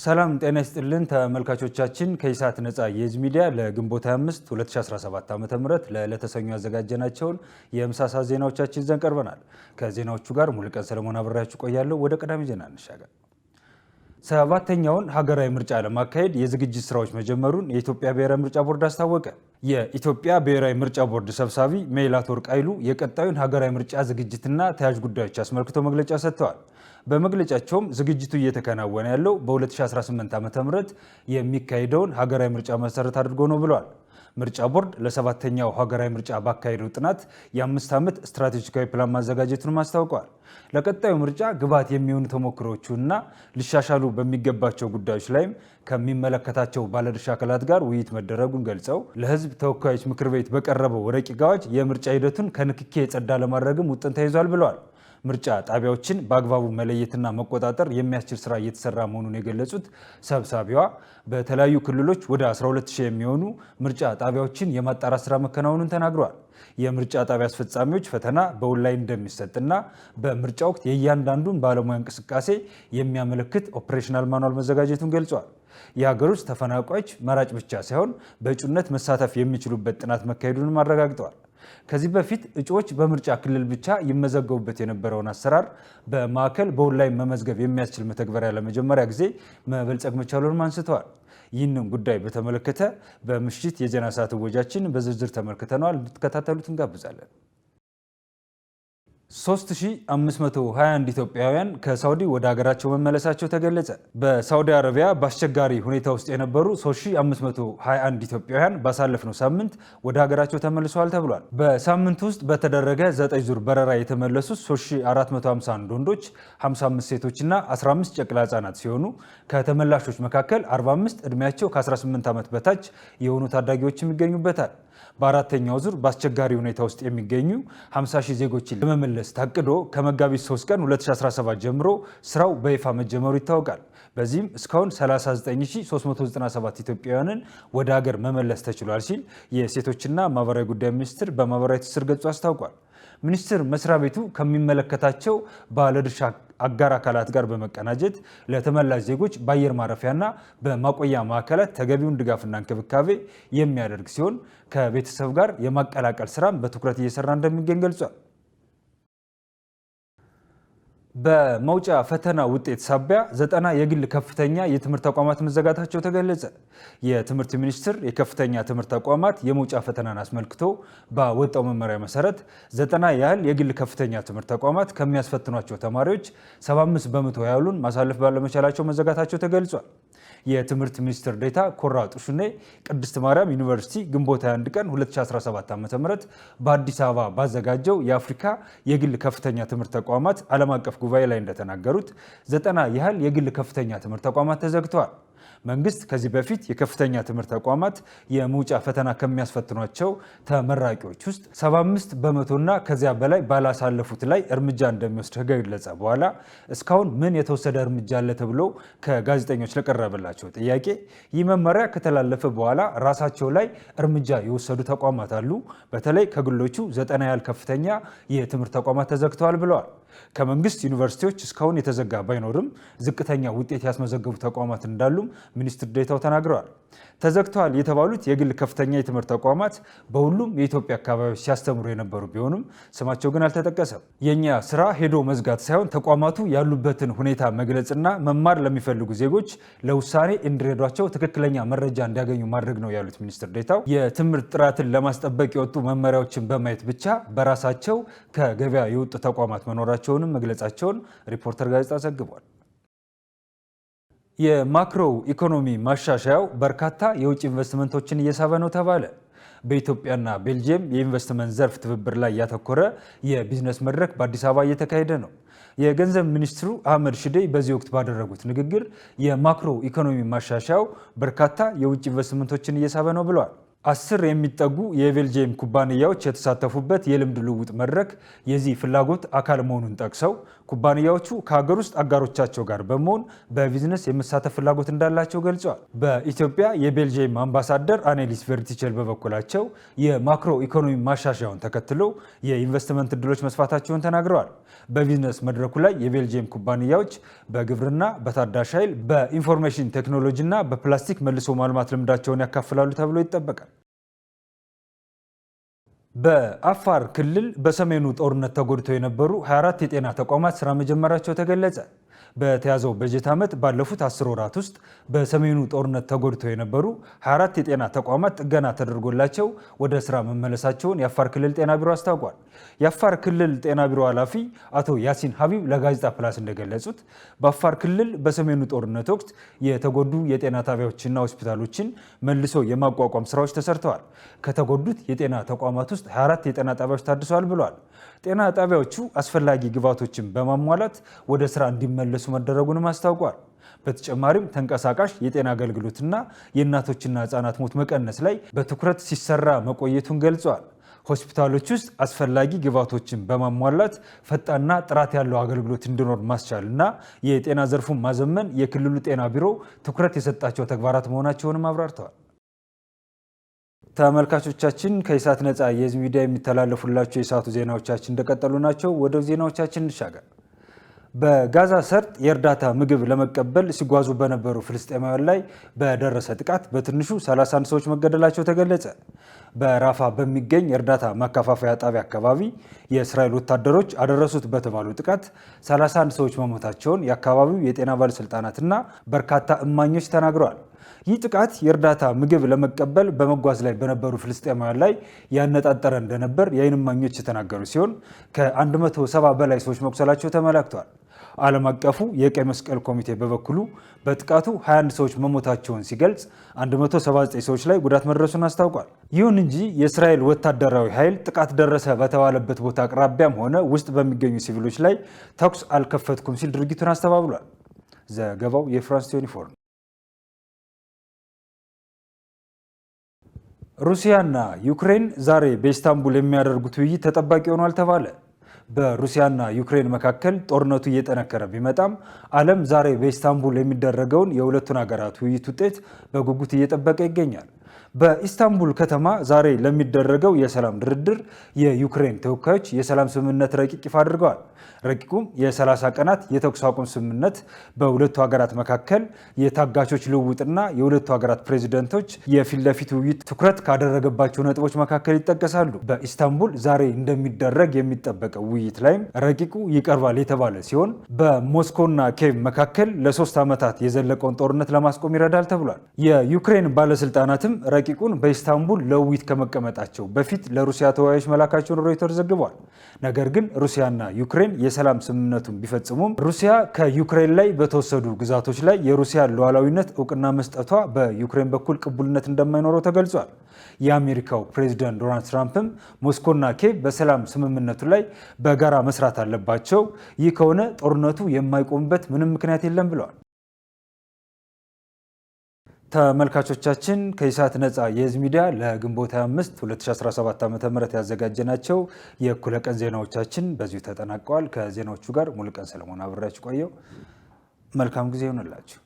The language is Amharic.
ሰላም ጤና ይስጥልን ተመልካቾቻችን ከኢሳት ነፃ የህዝብ ሚዲያ ለግንቦት 25 2017 ዓ.ም ለዕለተ ሰኞ ያዘጋጀናቸውን የምሳ ሰዓት ዜናዎቻችን ይዘን ቀርበናል። ከዜናዎቹ ጋር ሙሉቀን ሰለሞን አብሬያችሁ ቆያለሁ። ወደ ቀዳሚ ዜና እንሻገር። ሰባተኛውን ሀገራዊ ምርጫ ለማካሄድ የዝግጅት ስራዎች መጀመሩን የኢትዮጵያ ብሔራዊ ምርጫ ቦርድ አስታወቀ። የኢትዮጵያ ብሔራዊ ምርጫ ቦርድ ሰብሳቢ ሜላትወርቅ ኃይሉ የቀጣዩን ሀገራዊ ምርጫ ዝግጅትና ተያያዥ ጉዳዮች አስመልክቶ መግለጫ ሰጥተዋል። በመግለጫቸውም ዝግጅቱ እየተከናወነ ያለው በ2018 ዓ.ም የሚካሄደውን ሀገራዊ ምርጫ መሰረት አድርጎ ነው ብለዋል። ምርጫ ቦርድ ለሰባተኛው ሀገራዊ ምርጫ ባካሄደው ጥናት የ5 ዓመት ስትራቴጂካዊ ፕላን ማዘጋጀቱን አስታውቀዋል። ለቀጣዩ ምርጫ ግብዓት የሚሆኑ ተሞክሮዎችና ሊሻሻሉ በሚገባቸው ጉዳዮች ላይም ከሚመለከታቸው ባለድርሻ አካላት ጋር ውይይት መደረጉን ገልጸው ለሕዝብ ተወካዮች ምክር ቤት በቀረበው ረቂቅ አዋጅ የምርጫ ሂደቱን ከንክኪ የጸዳ ለማድረግም ውጥን ተይዟል ብለዋል። ምርጫ ጣቢያዎችን በአግባቡ መለየትና መቆጣጠር የሚያስችል ስራ እየተሰራ መሆኑን የገለጹት ሰብሳቢዋ በተለያዩ ክልሎች ወደ 12000 የሚሆኑ ምርጫ ጣቢያዎችን የማጣራት ስራ መከናወኑን ተናግረዋል። የምርጫ ጣቢያ አስፈጻሚዎች ፈተና በኦንላይን እንደሚሰጥና በምርጫ ወቅት የእያንዳንዱን ባለሙያ እንቅስቃሴ የሚያመለክት ኦፕሬሽናል ማኑዋል መዘጋጀቱን ገልጿል። የሀገር ውስጥ ተፈናቃዮች መራጭ ብቻ ሳይሆን በእጩነት መሳተፍ የሚችሉበት ጥናት መካሄዱንም አረጋግጠዋል። ከዚህ በፊት እጩዎች በምርጫ ክልል ብቻ ይመዘገቡበት የነበረውን አሰራር በማዕከል በኦንላይን መመዝገብ የሚያስችል መተግበሪያ ለመጀመሪያ ጊዜ መበልጸግ መቻሉንም አንስተዋል። ይህንን ጉዳይ በተመለከተ በምሽት የዜና ሰዓት ወጃችን በዝርዝር ተመልክተናል። እንድትከታተሉት እንጋብዛለን። 3521 ኢትዮጵያውያን ከሳውዲ ወደ ሀገራቸው መመለሳቸው ተገለጸ። በሳውዲ አረቢያ በአስቸጋሪ ሁኔታ ውስጥ የነበሩ 3521 ኢትዮጵያውያን ባሳለፍነው ሳምንት ወደ ሀገራቸው ተመልሰዋል ተብሏል። በሳምንቱ ውስጥ በተደረገ 9 ዙር በረራ የተመለሱት 3451 ወንዶች፣ 55 ሴቶችና 15 ጨቅላ ህጻናት ሲሆኑ ከተመላሾች መካከል 45 ዕድሜያቸው ከ18 ዓመት በታች የሆኑ ታዳጊዎችም ይገኙበታል። በአራተኛው ዙር በአስቸጋሪ ሁኔታ ውስጥ የሚገኙ 50 ሺህ ዜጎችን ለመመለስ ታቅዶ ከመጋቢት 3 ቀን 2017 ጀምሮ ስራው በይፋ መጀመሩ ይታወቃል። በዚህም እስካሁን 39397 ኢትዮጵያውያንን ወደ ሀገር መመለስ ተችሏል ሲል የሴቶችና ማህበራዊ ጉዳይ ሚኒስቴር በማህበራዊ ትስስር ገጹ አስታውቋል። ሚኒስቴር መስሪያ ቤቱ ከሚመለከታቸው ባለድርሻ አጋር አካላት ጋር በመቀናጀት ለተመላሽ ዜጎች በአየር ማረፊያና በማቆያ ማዕከላት ተገቢውን ድጋፍና እንክብካቤ የሚያደርግ ሲሆን ከቤተሰብ ጋር የማቀላቀል ስራም በትኩረት እየሰራ እንደሚገኝ ገልጿል። በመውጫ ፈተና ውጤት ሳቢያ 90 የግል ከፍተኛ የትምህርት ተቋማት መዘጋታቸው ተገለጸ። የትምህርት ሚኒስቴር የከፍተኛ ትምህርት ተቋማት የመውጫ ፈተናን አስመልክቶ ባወጣው መመሪያ መሰረት 90 ያህል የግል ከፍተኛ ትምህርት ተቋማት ከሚያስፈትኗቸው ተማሪዎች 75 በመቶ ያህሉን ማሳለፍ ባለመቻላቸው መዘጋታቸው ተገልጿል። የትምህርት ሚኒስትር ዴኤታ ኮራ ጡሹኔ ቅድስት ማርያም ዩኒቨርሲቲ ግንቦት 21 ቀን 2017 ዓ.ም በአዲስ አበባ ባዘጋጀው የአፍሪካ የግል ከፍተኛ ትምህርት ተቋማት ዓለም አቀፍ ጉባኤ ላይ እንደተናገሩት 90 ያህል የግል ከፍተኛ ትምህርት ተቋማት ተዘግተዋል። መንግስት ከዚህ በፊት የከፍተኛ ትምህርት ተቋማት የመውጫ ፈተና ከሚያስፈትኗቸው ተመራቂዎች ውስጥ 75 በመቶና ከዚያ በላይ ባላሳለፉት ላይ እርምጃ እንደሚወስድ ከገለጸ በኋላ እስካሁን ምን የተወሰደ እርምጃ አለ ተብሎ ከጋዜጠኞች ለቀረበላቸው ጥያቄ ይህ መመሪያ ከተላለፈ በኋላ ራሳቸው ላይ እርምጃ የወሰዱ ተቋማት አሉ፣ በተለይ ከግሎቹ 90 ያህል ከፍተኛ የትምህርት ተቋማት ተዘግተዋል ብለዋል። ከመንግስት ዩኒቨርሲቲዎች እስካሁን የተዘጋ ባይኖርም ዝቅተኛ ውጤት ያስመዘገቡ ተቋማት እንዳሉም ሚኒስትር ዴኤታው ተናግረዋል። ተዘግተዋል የተባሉት የግል ከፍተኛ የትምህርት ተቋማት በሁሉም የኢትዮጵያ አካባቢዎች ሲያስተምሩ የነበሩ ቢሆንም ስማቸው ግን አልተጠቀሰም። የኛ ስራ ሄዶ መዝጋት ሳይሆን ተቋማቱ ያሉበትን ሁኔታ መግለጽና መማር ለሚፈልጉ ዜጎች ለውሳኔ እንዲረዷቸው ትክክለኛ መረጃ እንዲያገኙ ማድረግ ነው ያሉት ሚኒስትር ዴኤታው የትምህርት ጥራትን ለማስጠበቅ የወጡ መመሪያዎችን በማየት ብቻ በራሳቸው ከገበያ የወጡ ተቋማት መኖራቸውንም መግለጻቸውን ሪፖርተር ጋዜጣ ዘግቧል። የማክሮ ኢኮኖሚ ማሻሻያው በርካታ የውጭ ኢንቨስትመንቶችን እየሳበ ነው ተባለ። በኢትዮጵያና ቤልጂየም የኢንቨስትመንት ዘርፍ ትብብር ላይ ያተኮረ የቢዝነስ መድረክ በአዲስ አበባ እየተካሄደ ነው። የገንዘብ ሚኒስትሩ አህመድ ሽዴ በዚህ ወቅት ባደረጉት ንግግር የማክሮ ኢኮኖሚ ማሻሻያው በርካታ የውጭ ኢንቨስትመንቶችን እየሳበ ነው ብለዋል። 10 የሚጠጉ የቤልጂየም ኩባንያዎች የተሳተፉበት የልምድ ልውውጥ መድረክ የዚህ ፍላጎት አካል መሆኑን ጠቅሰው ኩባንያዎቹ ከሀገር ውስጥ አጋሮቻቸው ጋር በመሆን በቢዝነስ የመሳተፍ ፍላጎት እንዳላቸው ገልጸዋል። በኢትዮጵያ የቤልጂየም አምባሳደር አኔሊስ ቨርቲቸል በበኩላቸው የማክሮ ኢኮኖሚ ማሻሻያውን ተከትሎ የኢንቨስትመንት እድሎች መስፋታቸውን ተናግረዋል። በቢዝነስ መድረኩ ላይ የቤልጂየም ኩባንያዎች በግብርና፣ በታዳሽ ኃይል፣ በኢንፎርሜሽን ቴክኖሎጂ እና በፕላስቲክ መልሶ ማልማት ልምዳቸውን ያካፍላሉ ተብሎ ይጠበቃል። በአፋር ክልል በሰሜኑ ጦርነት ተጎድተው የነበሩ 24 የጤና ተቋማት ስራ መጀመራቸው ተገለጸ። በተያዘው በጀት ዓመት ባለፉት 10 ወራት ውስጥ በሰሜኑ ጦርነት ተጎድተው የነበሩ 24 የጤና ተቋማት ጥገና ተደርጎላቸው ወደ ስራ መመለሳቸውን የአፋር ክልል ጤና ቢሮ አስታውቋል። የአፋር ክልል ጤና ቢሮ ኃላፊ አቶ ያሲን ሀቢብ ለጋዜጣ ፕላስ እንደገለጹት በአፋር ክልል በሰሜኑ ጦርነት ወቅት የተጎዱ የጤና ጣቢያዎችና ሆስፒታሎችን መልሶ የማቋቋም ስራዎች ተሰርተዋል። ከተጎዱት የጤና ተቋማት ውስጥ 24 የጤና ጣቢያዎች ታድሰዋል ብለዋል። ጤና ጣቢያዎቹ አስፈላጊ ግብዓቶችን በማሟላት ወደ ስራ እንዲመለሱ መደረጉንም አስታውቋል። በተጨማሪም ተንቀሳቃሽ የጤና አገልግሎትና የእናቶችና ህጻናት ሞት መቀነስ ላይ በትኩረት ሲሰራ መቆየቱን ገልጸዋል። ሆስፒታሎች ውስጥ አስፈላጊ ግብዓቶችን በማሟላት ፈጣንና ጥራት ያለው አገልግሎት እንዲኖር ማስቻልና የጤና ዘርፉን ማዘመን የክልሉ ጤና ቢሮ ትኩረት የሰጣቸው ተግባራት መሆናቸውንም አብራርተዋል። ተመልካቾቻችን ከኢሳት ነፃ የህዝብ ሚዲያ የሚተላለፉላቸው የሰዓቱ ዜናዎቻችን እንደቀጠሉ ናቸው። ወደ ዜናዎቻችን እንሻገር። በጋዛ ሰርጥ የእርዳታ ምግብ ለመቀበል ሲጓዙ በነበሩ ፍልስጤማውያን ላይ በደረሰ ጥቃት በትንሹ 31 ሰዎች መገደላቸው ተገለጸ። በራፋ በሚገኝ የእርዳታ ማከፋፈያ ጣቢያ አካባቢ የእስራኤል ወታደሮች አደረሱት በተባሉ ጥቃት 31 ሰዎች መሞታቸውን የአካባቢው የጤና ባለስልጣናትና በርካታ እማኞች ተናግረዋል። ይህ ጥቃት የእርዳታ ምግብ ለመቀበል በመጓዝ ላይ በነበሩ ፍልስጤማውያን ላይ ያነጣጠረ እንደነበር የዓይን እማኞች የተናገሩ ሲሆን ከ170 በላይ ሰዎች መቁሰላቸው ተመላክቷል። ዓለም አቀፉ የቀይ መስቀል ኮሚቴ በበኩሉ በጥቃቱ 21 ሰዎች መሞታቸውን ሲገልጽ 179 ሰዎች ላይ ጉዳት መድረሱን አስታውቋል። ይሁን እንጂ የእስራኤል ወታደራዊ ኃይል ጥቃት ደረሰ በተባለበት ቦታ አቅራቢያም ሆነ ውስጥ በሚገኙ ሲቪሎች ላይ ተኩስ አልከፈትኩም ሲል ድርጊቱን አስተባብሏል። ዘገባው የፍራንስ 24። ሩሲያና ዩክሬን ዛሬ በኢስታንቡል የሚያደርጉት ውይይት ተጠባቂ ሆኗል ተባለ። በሩሲያና ዩክሬን መካከል ጦርነቱ እየጠነከረ ቢመጣም ዓለም ዛሬ በኢስታንቡል የሚደረገውን የሁለቱን ሀገራት ውይይት ውጤት በጉጉት እየጠበቀ ይገኛል። በኢስታንቡል ከተማ ዛሬ ለሚደረገው የሰላም ድርድር የዩክሬን ተወካዮች የሰላም ስምምነት ረቂቅ ይፋ አድርገዋል። ረቂቁም የ30 ቀናት የተኩስ አቁም ስምምነት በሁለቱ ሀገራት መካከል የታጋቾች ልውውጥና የሁለቱ ሀገራት ፕሬዚደንቶች የፊት ለፊት ውይይት ትኩረት ካደረገባቸው ነጥቦች መካከል ይጠቀሳሉ። በኢስታንቡል ዛሬ እንደሚደረግ የሚጠበቀው ውይይት ላይም ረቂቁ ይቀርባል የተባለ ሲሆን በሞስኮና ኬቭ መካከል ለ3 ዓመታት የዘለቀውን ጦርነት ለማስቆም ይረዳል ተብሏል። የዩክሬን ባለስልጣናትም ረቂቁን በኢስታንቡል ለውይይት ከመቀመጣቸው በፊት ለሩሲያ ተወያዮች መላካቸውን ሮይተርስ ዘግቧል። ነገር ግን ሩሲያና ዩክሬን የሰላም ስምምነቱን ቢፈጽሙም ሩሲያ ከዩክሬን ላይ በተወሰዱ ግዛቶች ላይ የሩሲያ ሉዓላዊነት እውቅና መስጠቷ በዩክሬን በኩል ቅቡልነት እንደማይኖረው ተገልጿል። የአሜሪካው ፕሬዚዳንት ዶናልድ ትራምፕም ሞስኮና ኬቭ በሰላም ስምምነቱ ላይ በጋራ መስራት አለባቸው፣ ይህ ከሆነ ጦርነቱ የማይቆምበት ምንም ምክንያት የለም ብለዋል። ተመልካቾቻችን ከኢሳት ነፃ የህዝብ ሚዲያ ለግንቦት 25 2017 ዓ.ም ያዘጋጀናቸው የእኩለ ቀን ዜናዎቻችን በዚሁ ተጠናቀዋል። ከዜናዎቹ ጋር ሙሉቀን ሰለሞን አብሬያችሁ ቆየው። መልካም ጊዜ ይሁንላችሁ።